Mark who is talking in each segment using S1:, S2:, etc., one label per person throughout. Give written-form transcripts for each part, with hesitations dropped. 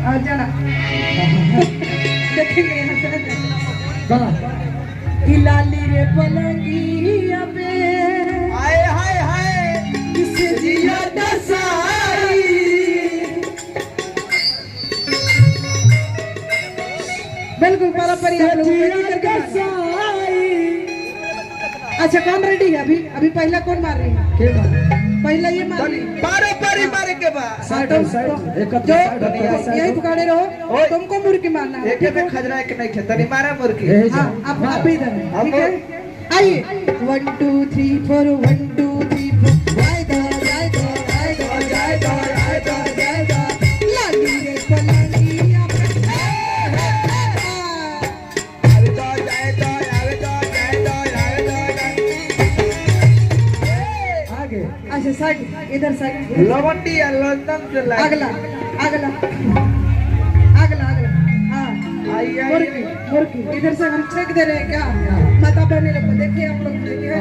S1: आ जाना देखेंगे यहाँ से हिलाली रे पलंगिया पे
S2: हाय हाय हाय
S1: किसे जिया दसाई बिल्कुल पारंपरिक आप लोगों को अच्छा कौन रेडी है अभी अभी पहला कौन मार रही है पहला ये मार रही
S2: पारंपरिक मारे के बाद
S1: यही पुकारे रहो तुमको मुर्गी मारना है
S2: एक में खजरा एक नहीं खेता नहीं मारा मुर्गी
S1: हाँ आप इधर ठीक है आइए 1 2 3 4 1 2 3 4 जाए दो जाए दो जाए दो जाए दो जाए दो जाए दो लागी रे पलंगिया पे
S2: आवे दो जाए दो आवे दो जाए दो आवे दो आगे
S1: अच्छा साइड इधर साइड
S2: लवंडी है लंदन से लाए
S1: अगला अगला अगला अगला हाँ मुर्गी मुर्गी इधर से हम छेक दे रहे हैं क्या माता बहने लोग देखिए आप लोग देखिए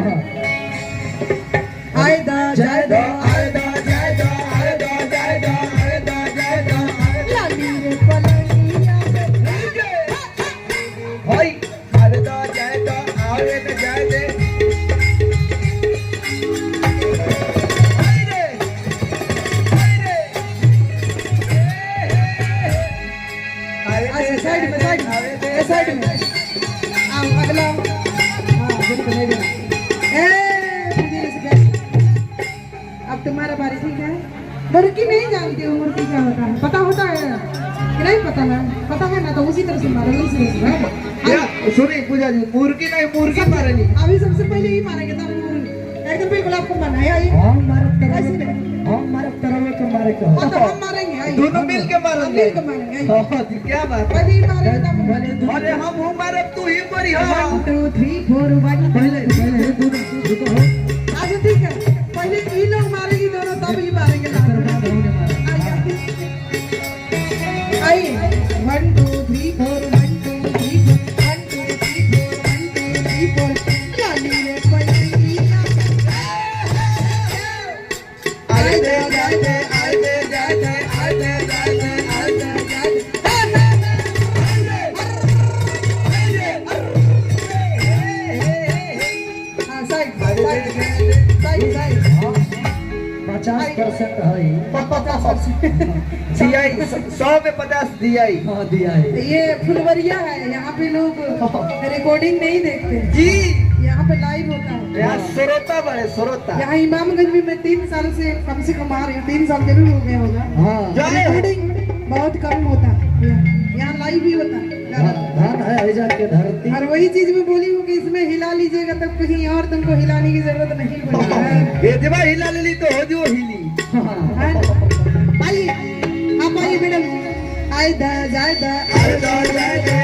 S1: आए दो जाए दो
S2: आवे दो जाए दो आवे दो जाए दो आवे दो जाए दो
S1: लाली रे पलंगिया पे
S2: होय आवे दो जाए दो आवे दो जाए दे
S1: अच्छा साइड में आओ अगला हाँ बिल्कुल है अब तुम्हारा बारी ठीक है मुर्गी नहीं जानती हूँ मुर्गी क्या होता है पता होता है कि नहीं पता है ना तो उसी तरह से मारेंगे उसी तरह से
S2: सुनिए पूजा जी मुर्गी नहीं मुर्गी मारेगी
S1: अभी सबसे पहले ही मारेंगे तब एकदम बिल्कुल आपको मना है आइए
S3: हम मारे तरह के मारे को
S1: तो हम मारेंगे आइए
S2: दोनों मिल के मारेंगे
S1: मिल के मारेंगे आइए
S2: क्या बात
S1: पहले ही मारेंगे तब
S2: अरे हम हूँ मारे तू ही मरी हो
S1: 1 2 3 4 1
S3: पहले दोनों
S1: अच्छा ठीक है पहले ये लोग मारेंगे दोनों तब ही मारेंगे आइए 1 2 3 4 1 2 3 4 1 2 3 4 1 2 3 4 लाली रे पलंगिया
S2: आए दे जाए दे आए दे जाए दे आए दे जाए दे आए दे जाए दे
S1: हाँ साइड साइड
S3: 50% है
S2: दिया 100 में 50 दिया ही
S3: हाँ दिया है
S1: ये फुलवरिया है यहाँ पे लोग रिकॉर्डिंग नहीं देखते
S2: जी
S1: यहाँ पे लाइव होता है
S2: यहाँ श्रोता बड़े श्रोता
S1: यहाँ इमामगंज में मैं 3 साल से कम आ रही हूँ 3 साल जरूर हो गया होगा
S3: हाँ
S1: रिकॉर्डिंग बहुत कम होता है यहाँ लाइव ही होता है
S3: धन है ऐजा के धरती
S1: और वही चीज मैं बोली हूँ कि इसमें हिला लीजिएगा तब कहीं और तुमको हिलाने की जरूरत नहीं पड़ेगी
S2: ये जब हिला ले ली तो हो जो हिली
S1: आइए आप आइए मैडम आए दा जाए दा
S2: आए दो जाए दे